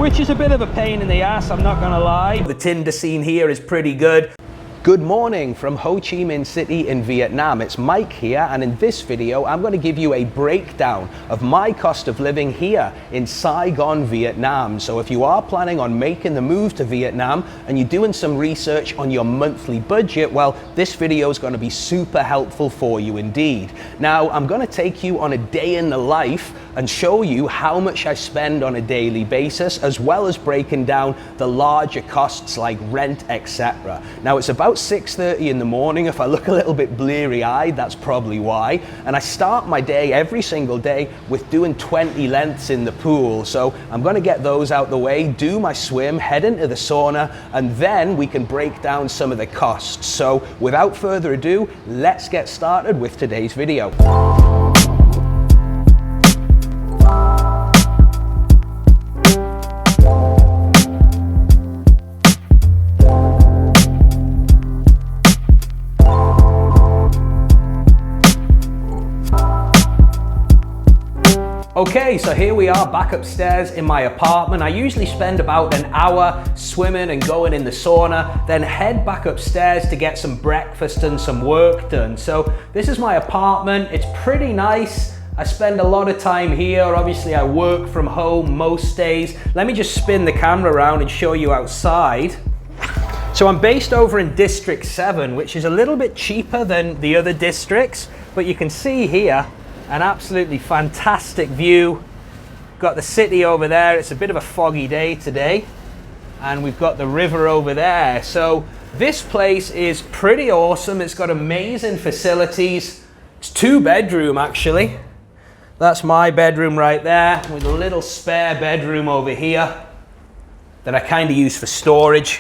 which is a bit of a pain in the ass, I'm not gonna lie. The Tinder scene here is pretty good. Good morning from Ho Chi Minh City in Vietnam. It's Mike here, and in this video I'm going to give you a breakdown of my cost of living here in Saigon, Vietnam. So if you are planning on making the move to Vietnam and you're doing some research on your monthly budget, well, this video is going to be super helpful for you indeed. Now, I'm going to take you on a day in the life and show you how much I spend on a daily basis, as well as breaking down the larger costs like rent, etc. Now, it's about 6:30 in the morning. If I look a little bit bleary-eyed, that's probably why. And I start my day every single day with doing 20 lengths in the pool. So I'm going to get those out the way, do my swim, head into the sauna, and then we can break down some of the costs. So without further ado, let's get started with today's video. Okay, so here we are back upstairs in my apartment. I usually spend about an hour swimming and going in the sauna, then head back upstairs to get some breakfast and some work done. So this is my apartment. It's pretty nice. I spend a lot of time here. Obviously, I work from home most days. Let me just spin the camera around and show you outside. So I'm based over in District 7, which is a little bit cheaper than the other districts, but you can see here an absolutely fantastic view. Got the city over there. It's a bit of a foggy day today, and we've got the river over there. So this place is pretty awesome. It's got amazing facilities. It's 2-bedroom actually. That's my bedroom right there, with a little spare bedroom over here that I kind of use for storage.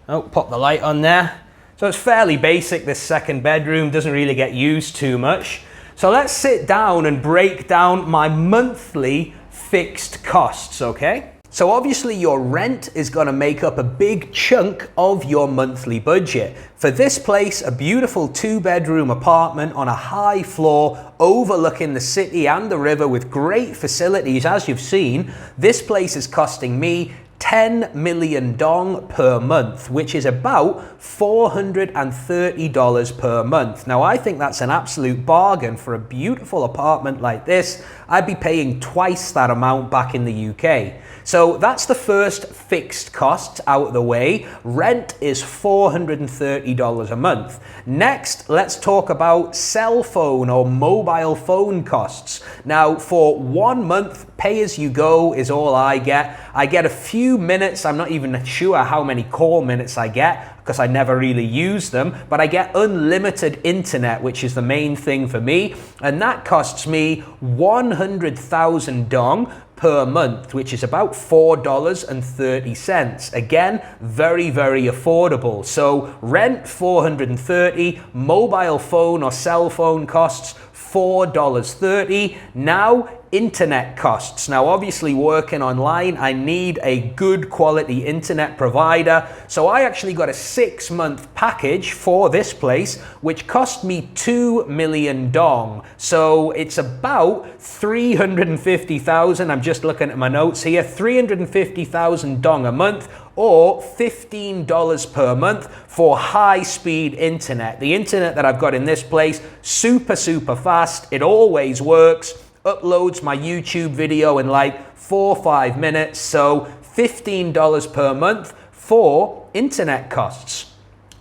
Oh, pop the light on there. So it's fairly basic, this second bedroom, doesn't really get used too much. So let's sit down and break down my monthly fixed costs, okay? So obviously your rent is going to make up a big chunk of your monthly budget. For this place, a beautiful 2-bedroom apartment on a high floor overlooking the city and the river with great facilities, as you've seen, this place is costing me 10 million dong per month, which is about $430 per month. Now, I think that's an absolute bargain for a beautiful apartment like this. I'd be paying twice that amount back in the UK. So that's the first fixed cost out of the way. Rent is $430 a month. Next, let's talk about cell phone or mobile phone costs. Now, for 1 month, pay as you go is all I get. I get a few minutes. I'm not even sure how many call minutes I get, because I never really use them, but I get unlimited internet, which is the main thing for me, and that costs me 100,000 dong per month, which is about $4.30. Again, very, very affordable. So rent 430, mobile phone or cell phone costs $4.30. Now, internet costs. Now, obviously working online, I need a good quality internet provider. So I actually got a 6-month package for this place, which cost me 2 million dong. So it's about 350,000. I'm just looking at my notes here, 350,000 dong a month, or $15 per month for high-speed internet. The internet that I've got in this place, super, super fast. It always works. Uploads my YouTube video in like 4 or 5 minutes. So $15 per month for internet costs.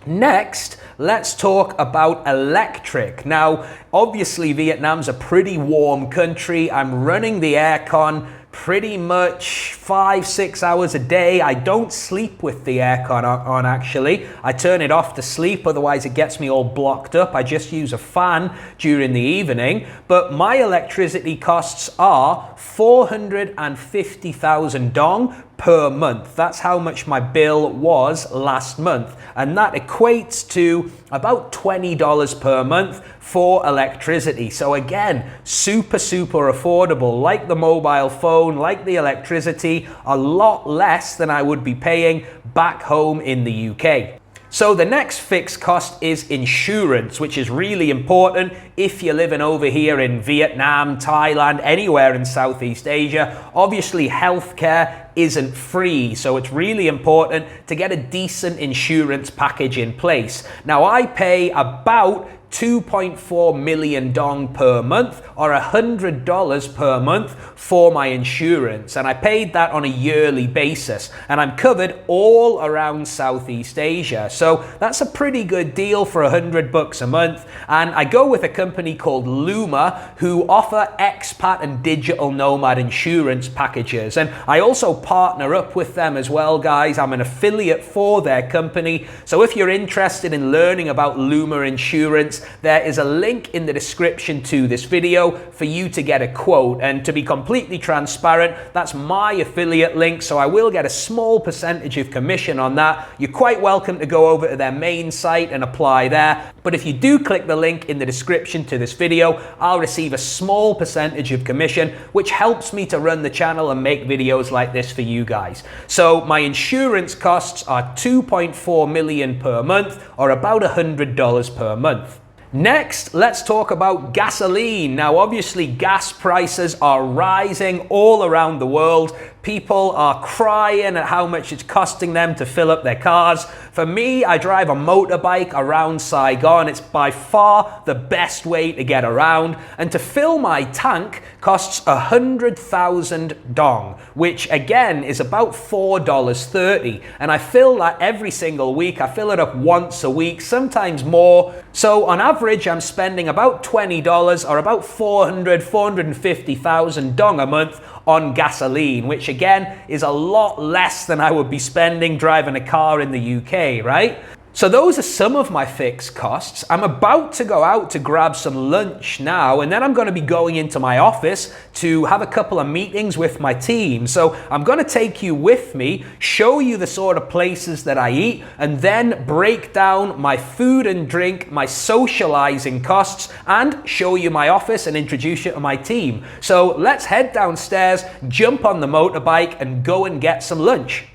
Next, let's talk about electric. Now, obviously Vietnam's a pretty warm country. I'm running the aircon pretty much 5-6 hours a day. I don't sleep with the aircon on actually. I turn it off to sleep, otherwise it gets me all blocked up. I just use a fan during the evening. But my electricity costs are 450,000 dong per month. That's how much my bill was last month. And that equates to about $20 per month for electricity. So again, super, super affordable. Like the mobile phone, like the electricity, a lot less than I would be paying back home in the UK. So the next fixed cost is insurance, which is really important if you're living over here in Vietnam, Thailand, anywhere in Southeast Asia. Obviously, healthcare isn't free, so it's really important to get a decent insurance package in place. Now, I pay about 2.4 million dong per month, or $100 per month for my insurance, and I paid that on a yearly basis, and I'm covered all around Southeast Asia. So that's a pretty good deal for $100 a month, and I go with a company called Luma who offer expat and digital nomad insurance packages, and I also partner up with them as well, guys. I'm an affiliate for their company, so if you're interested in learning about Luma insurance, there is a link in the description to this video for you to get a quote. And to be completely transparent, that's my affiliate link, so I will get a small percentage of commission on that. You're quite welcome to go over to their main site and apply there. But if you do click the link in the description to this video, I'll receive a small percentage of commission, which helps me to run the channel and make videos like this for you guys. So my insurance costs are 2.4 million per month, or about $100 per month. Next, let's talk about gasoline. Now, obviously, gas prices are rising all around the world. People are crying at how much it's costing them to fill up their cars. For me, I drive a motorbike around Saigon. It's by far the best way to get around. And to fill my tank costs 100,000 dong, which again is about $4.30. And I fill that every single week. I fill it up once a week, sometimes more. So on average, I'm spending about $20, or about 450,000 dong a month on gasoline, which again is a lot less than I would be spending driving a car in the UK, right? So those are some of my fixed costs. I'm about to go out to grab some lunch now, and then I'm going to be going into my office to have a couple of meetings with my team. So I'm going to take you with me, show you the sort of places that I eat, and then break down my food and drink, my socializing costs, and show you my office and introduce you to my team. So let's head downstairs, jump on the motorbike, and go and get some lunch.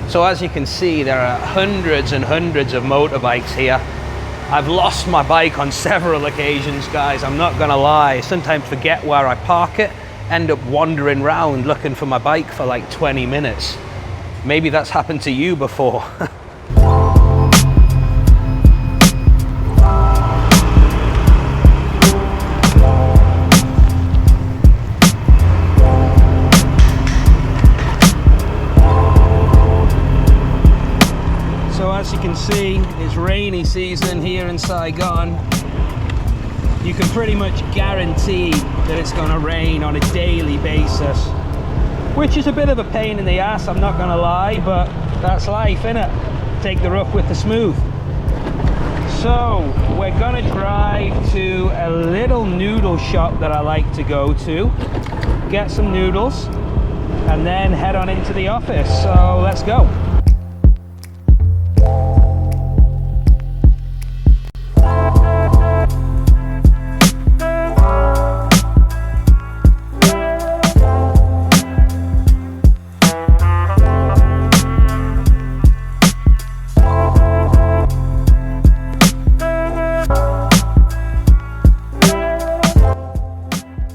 So as you can see, there are hundreds and hundreds of motorbikes here. I've lost my bike on several occasions, guys, I'm not gonna lie. Sometimes forget where I park it, end up wandering around looking for my bike for like 20 minutes. Maybe that's happened to you before. As you can see, it's rainy season here in Saigon. You can pretty much guarantee that it's going to rain on a daily basis, which is a bit of a pain in the ass, I'm not going to lie, but that's life, innit? Take the rough with the smooth. So we're going to drive to a little noodle shop that I like to go to, get some noodles, and then head on into the office. So let's go.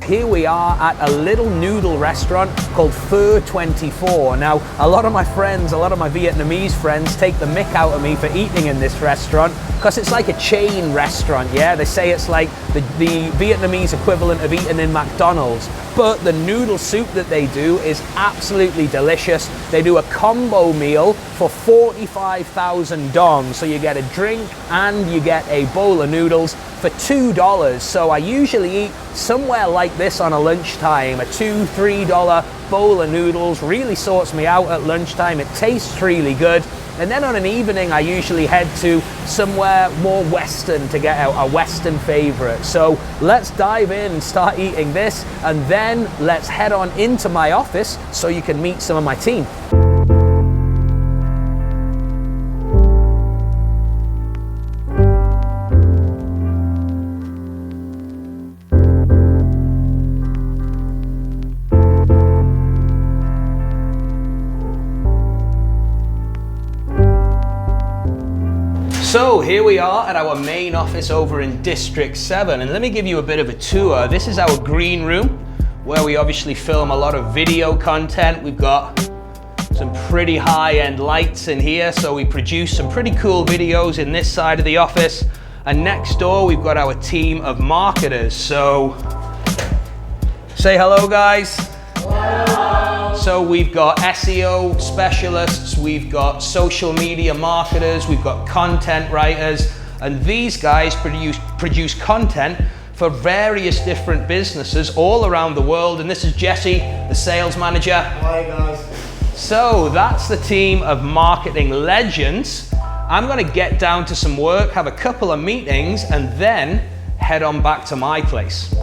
Here we are at a little noodle restaurant called Pho 24. Now, a lot of my friends, a lot of my Vietnamese friends take the mick out of me for eating in this restaurant because it's like a chain restaurant, yeah? They say it's like the Vietnamese equivalent of eating in McDonald's. But the noodle soup that they do is absolutely delicious. They do a combo meal for 45,000 dong. So you get a drink and you get a bowl of noodles for $2. So I usually eat somewhere like this on a lunchtime, a $2, $3 bowl of noodles. Really sorts me out at lunchtime. It tastes really good. And then on an evening, I usually head to somewhere more Western to get a Western favorite. So let's dive in and start eating this, and then let's head on into my office so you can meet some of my team. here we are at our main office over in District 7, and let me give you a bit of a tour. This is our green room where we obviously film a lot of video content. We've got some pretty high-end lights in here, so we produce some pretty cool videos in this side of the office. And next door we've got our team of marketers. So say hello, guys. Hello. So we've got SEO specialists, we've got social media marketers, we've got content writers, and these guys produce content for various different businesses all around the world. And this is Jesse, the sales manager. Hi guys. So that's the team of marketing legends. I'm going to get down to some work, have a couple of meetings, and then head on back to my place.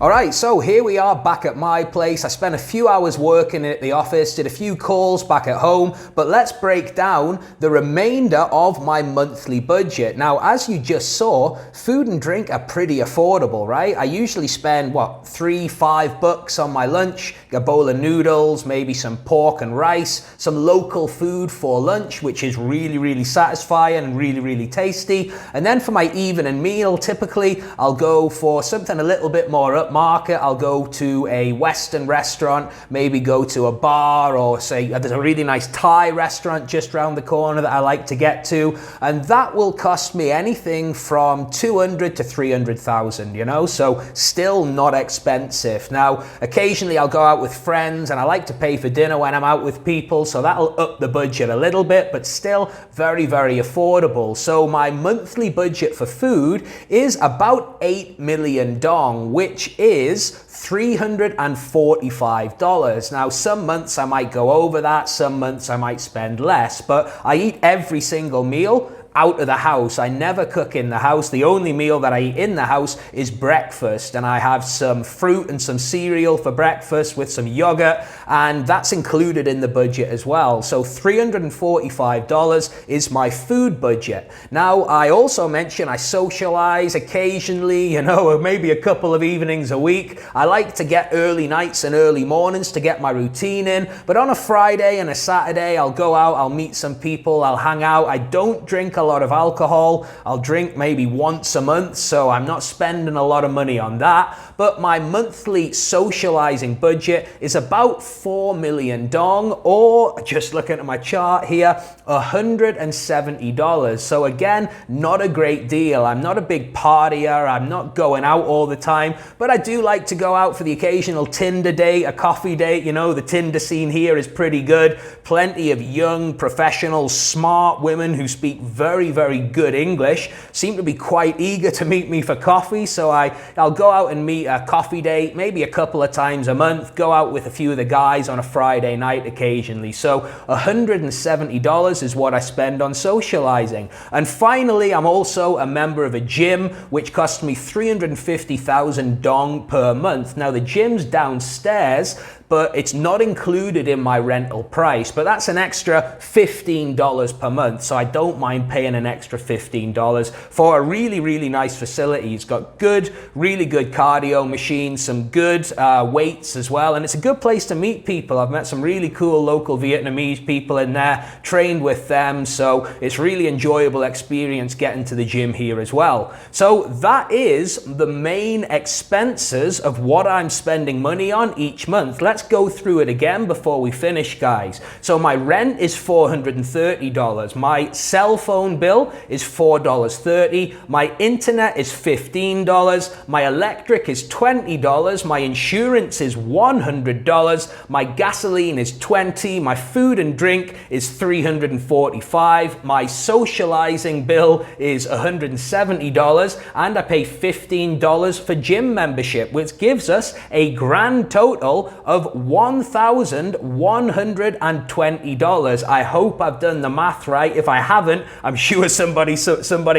Alright, so here we are back at my place. I spent a few hours working at the office, did a few calls back at home, but let's break down the remainder of my monthly budget. Now, as you just saw, food and drink are pretty affordable, right? I usually spend, what, $3-5 on my lunch, a bowl of noodles, maybe some pork and rice, some local food for lunch, which is really, really satisfying and really, really tasty. And then for my evening meal, typically I'll go for something a little bit more upmarket. I'll go to a Western restaurant, maybe go to a bar, or say there's a really nice Thai restaurant just around the corner that I like to get to, and that will cost me anything from 200 to 300,000, you know, so still not expensive. Now, occasionally I'll go out with friends, and I like to pay for dinner when I'm out with people, so that'll up the budget a little bit, but still very, very affordable. So my monthly budget for food is about 8 million dong, which is $345. Now, some months I might go over that, some months I might spend less, but I eat every single meal out of the house. I never cook in the house. The only meal that I eat in the house is breakfast, and I have some fruit and some cereal for breakfast with some yogurt, and that's included in the budget as well. So $345 is my food budget. Now, I also mentioned I socialize occasionally, you know, maybe a couple of evenings a week. I like to get early nights and early mornings to get my routine in, but on a Friday and a Saturday, I'll go out, I'll meet some people, I'll hang out. I don't drink a lot of alcohol. I'll drink maybe once a month, so I'm not spending a lot of money on that. But my monthly socializing budget is about 4 million dong, or just looking at my chart here, $170. So again, not a great deal. I'm not a big partier. I'm not going out all the time, but I do like to go out for the occasional Tinder date, a coffee date. You know, the Tinder scene here is pretty good. Plenty of young, professional, smart women who speak very, very good English seem to be quite eager to meet me for coffee, so I'll go out and meet a coffee date maybe a couple of times a month, go out with a few of the guys on a Friday night occasionally. So $170 is what I spend on socializing. And finally, I'm also a member of a gym, which costs me 350,000 dong per month. Now, the gym's downstairs, but it's not included in my rental price, but that's an extra $15 per month, so I don't mind paying an extra $15 for a really, really nice facility. It's got really good cardio machines, some good weights as well, and it's a good place to meet people. I've met some really cool local Vietnamese people in there, trained with them, so it's really enjoyable experience getting to the gym here as well. So that is the main expenses of what I'm spending money on each month. Let's go through it again before we finish, guys. So my rent is $430. My cell phone bill is $4.30. My internet is $15. My electric is $20. My insurance is $100. My gasoline is $20. My food and drink is $345. My socializing bill is $170. And I pay $15 for gym membership, which gives us a grand total of $1,120. I hope I've done the math right. If I haven't, I'm sure somebody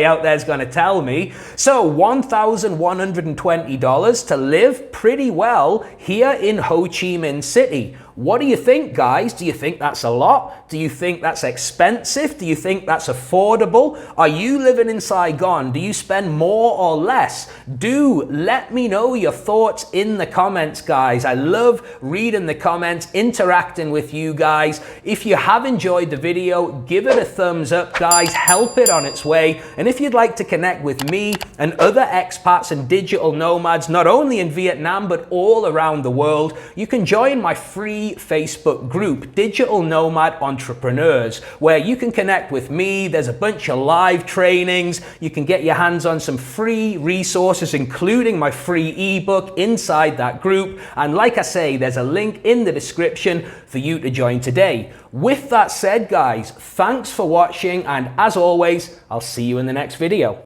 out there is going to tell me. So $1,120 to live pretty well here in Ho Chi Minh City. What do you think, guys? Do you think that's a lot? Do you think that's expensive? Do you think that's affordable? Are you living in Saigon? Do you spend more or less? Do let me know your thoughts in the comments, guys. I love reading the comments, interacting with you guys. If you have enjoyed the video, give it a thumbs up, guys. Help it on its way. And if you'd like to connect with me and other expats and digital nomads, not only in Vietnam, but all around the world, you can join my free Facebook group, Digital Nomad Entrepreneurs, where you can connect with me. There's a bunch of live trainings. You can get your hands on some free resources, including my free ebook inside that group. And like I say, there's a link in the description for you to join today. With that said, guys, thanks for watching. And as always, I'll see you in the next video.